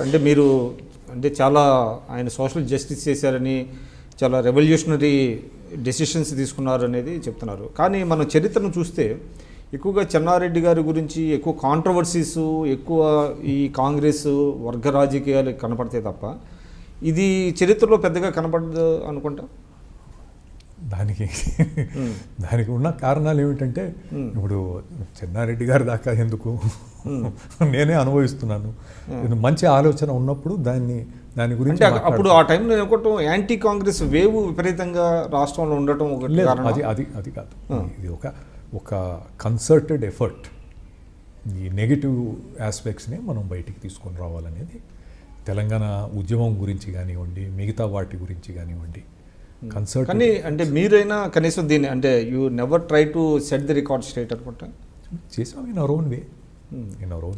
అంటే మీరు అంటే చాలా ఆయన సోషల్ జస్టిస్ చేశారని, చాలా రెవల్యూషనరీ డెసిషన్స్ తీసుకున్నారు అనేది చెప్తున్నారు. కానీ మనం చరిత్రను చూస్తే ఎక్కువగా చెన్నారెడ్డి గారి గురించి ఎక్కువ కాంట్రవర్సీస్, ఎక్కువ ఈ కాంగ్రెస్ వర్గ రాజకీయాలు కనపడతాయి తప్ప ఇది చరిత్రలో పెద్దగా కనపడదు అనుకుంటా. దానికి ఉన్న కారణాలు ఏమిటంటే, ఇప్పుడు చెన్నారెడ్డి గారి దాకా ఎందుకు, నేనే అనుభవిస్తున్నాను. మంచి ఆలోచన ఉన్నప్పుడు దాని గురించి అప్పుడు ఆ టైంలో అనుకోవటం యాంటీ కాంగ్రెస్ వేవ్ విపరీతంగా రాష్ట్రంలో ఉండటం ఒకటి కారణం. అది కాదు, ఇది ఒక కన్సర్టెడ్ ఎఫర్ట్. ఈ నెగిటివ్ ఆస్పెక్ట్స్ని మనం బయటికి తీసుకొని రావాలనేది తెలంగాణ ఉద్యమం గురించి కానివ్వండి, మిగతా వాటి గురించి కానివ్వండి కన్సర్ట్. కానీ అంటే మీరైనా కనీసం దీన్ని అంటే you never try to set the record straight అనుకుంటా. చేసాం in our own way,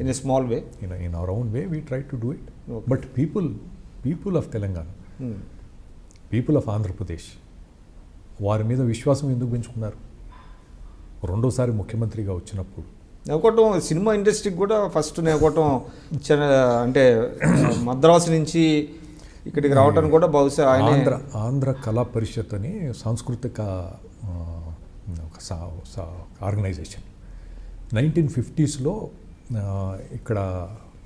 in a small way, in our own way we try to do it. But people of Telangana, people of Andhra Pradesh వారి మీద విశ్వాసం ఎందుకు పెంచుకున్నారు? రెండోసారి ముఖ్యమంత్రిగా వచ్చినప్పుడు నేకోవటం సినిమా ఇండస్ట్రీకి కూడా ఫస్ట్ నేకోవటం అంటే మద్రాసు నుంచి ఇక్కడికి రావడానికి కూడా బహుశా ఆంధ్ర కళా పరిషత్ అని సాంస్కృతిక ఆర్గనైజేషన్ 1950s ఇక్కడ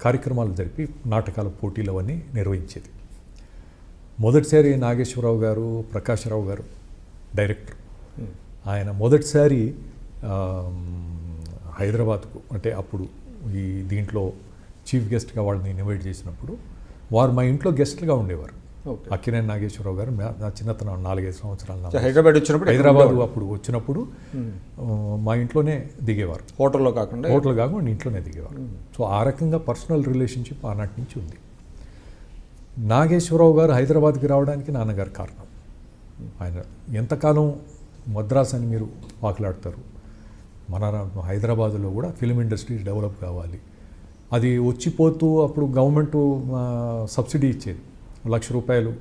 కార్యక్రమాలు జరిపి నాటకాల పోటీలు అవన్నీ నిర్వహించేది. మొదటిసారి నాగేశ్వరరావు గారు, ప్రకాశ్రావు గారు డైరెక్టర్, ఆయన మొదటిసారి హైదరాబాద్కు, అంటే అప్పుడు ఈ దీంట్లో చీఫ్ గెస్ట్గా వాళ్ళని ఇన్వైట్ చేసినప్పుడు వారు మా ఇంట్లో గెస్ట్లుగా ఉండేవారు. అక్కినేని నాగేశ్వరరావు గారు నా చిన్నతనం 4-5 సంవత్సరాలు హైదరాబాద్ అప్పుడు వచ్చినప్పుడు మా ఇంట్లోనే దిగేవారు. హోటల్లో కాకుండా ఇంట్లోనే దిగేవారు. సో ఆ రకంగా పర్సనల్ రిలేషన్షిప్ ఆనాటి నుంచి ఉంది. నాగేశ్వరరావు గారు హైదరాబాద్కి రావడానికి నాన్నగారు కారణం. ఆయన ఎంతకాలం మద్రాస్ అని మీరు వాకులాడతారు, మన హైదరాబాదులో కూడా ఫిలిం ఇండస్ట్రీ డెవలప్ కావాలి. అది వచ్చిపోతూ అప్పుడు గవర్నమెంటు సబ్సిడీ ఇచ్చేది, ₹1,00,000.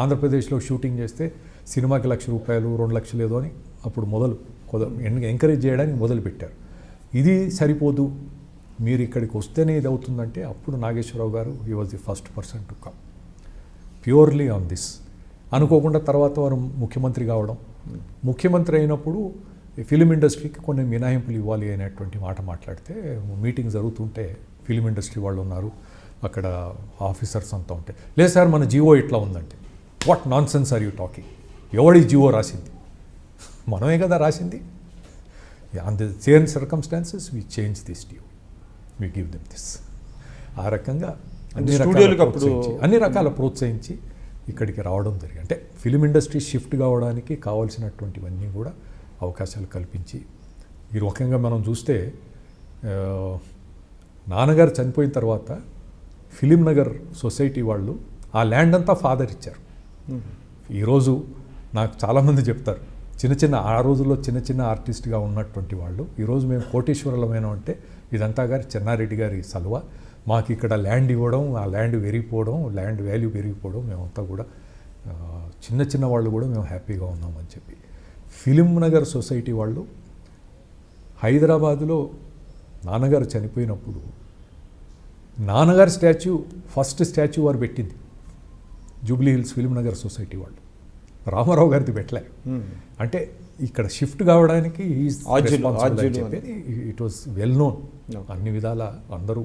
ఆంధ్రప్రదేశ్లో షూటింగ్ చేస్తే సినిమాకి ₹1,00,000, 2 లక్షలు ఏదో అని అప్పుడు ఎంకరేజ్ చేయడానికి మొదలుపెట్టారు. ఇది సరిపోదు, మీరు ఇక్కడికి వస్తేనే ఇది అవుతుందంటే అప్పుడు నాగేశ్వరరావు గారు he was the first person to come purely on this. అనుకోకుండా తర్వాత వారు ముఖ్యమంత్రి కావడం, ముఖ్యమంత్రి అయినప్పుడు ఫిలిం ఇండస్ట్రీకి కొన్ని మినహాయింపులు ఇవ్వాలి అనేటువంటి మాట మాట్లాడితే, మీటింగ్ జరుగుతుంటే ఫిలిం ఇండస్ట్రీ వాళ్ళు ఉన్నారు, అక్కడ ఆఫీసర్స్ అంతా ఉంటే, లేదు సార్ మన జియో ఇట్లా ఉందంటే, what nonsense are you talking, ఎవడి జియో రాసింది, మనమే కదా రాసింది, on the same circumstances we change this GO, we give them this. ఆ రకంగా అన్ని రకాల ప్రోత్సహించి ఇక్కడికి రావడం జరిగింది. అంటే ఫిలిం ఇండస్ట్రీ షిఫ్ట్ కావడానికి కావాల్సినటువంటివన్నీ కూడా అవకాశాలు కల్పించి, ఈ రకంగా మనం చూస్తే నాన్నగారు చనిపోయిన తర్వాత ఫిలిం నగర్ సొసైటీ వాళ్ళు ఆ ల్యాండ్ అంతా ఫాదర్ ఇచ్చారు. ఈరోజు నాకు చాలామంది చెప్తారు, ఆ రోజుల్లో చిన్న ఆర్టిస్ట్గా ఉన్నటువంటి వాళ్ళు ఈరోజు మేము కోటేశ్వరులమైన అంటే ఇదంతా గారి చెన్నారెడ్డి గారి సలువ, మాకు ఇక్కడ ల్యాండ్ ఇవ్వడం, ఆ ల్యాండ్ పెరిగిపోవడం, ల్యాండ్ వాల్యూ పెరిగిపోవడం, మేమంతా కూడా చిన్న వాళ్ళు కూడా మేము హ్యాపీగా ఉన్నామని చెప్పి ఫిలిం నగర్ సొసైటీ వాళ్ళు హైదరాబాదులో నాన్నగారు చనిపోయినప్పుడు నాన్నగారి ఫస్ట్ స్టాచ్యూ వారు పెట్టింది Jubilee hills film Nagar society వాళ్ళు, రామారావు గారిది పెట్టలే. అంటే ఇక్కడ షిఫ్ట్ కావడానికి చెప్పేది ఇట్ వాజ్ వెల్ నోన్, అన్ని విధాల అందరూ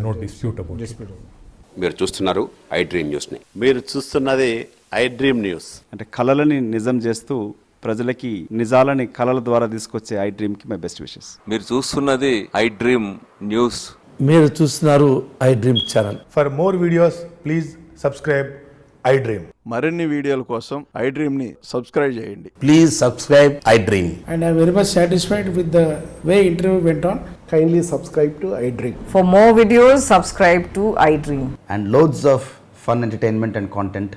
నో డిస్ప్యూట్ అబౌట్. మీరు చూస్తున్నారు ఐ డ్రీమ్ న్యూస్ని. మీరు చూస్తున్నది ఐ డ్రీమ్ న్యూస్. అంటే కళలని నిజం చేస్తూ ప్రజలకి నిజాలని కళల ద్వారా తీసుకొచ్చే ఐ డ్రీమ్కి మై బెస్ట్ విషెస్. మీరు చూస్తున్నది ఐ డ్రీమ్ న్యూస్. మీరు చూస్తున్నారు I dream channel. For more videos please subscribe I dream. మరిన్ని వీడియోల కోసం ఐ డ్రీమ్ని సబ్స్క్రైబ్ చేయండి. Please subscribe I dream. And I'm very much satisfied with the way interview went on. Kindly subscribe to I Dream. For more videos, subscribe to I Dream. And loads of fun entertainment and content.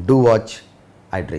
Do watch I Dream.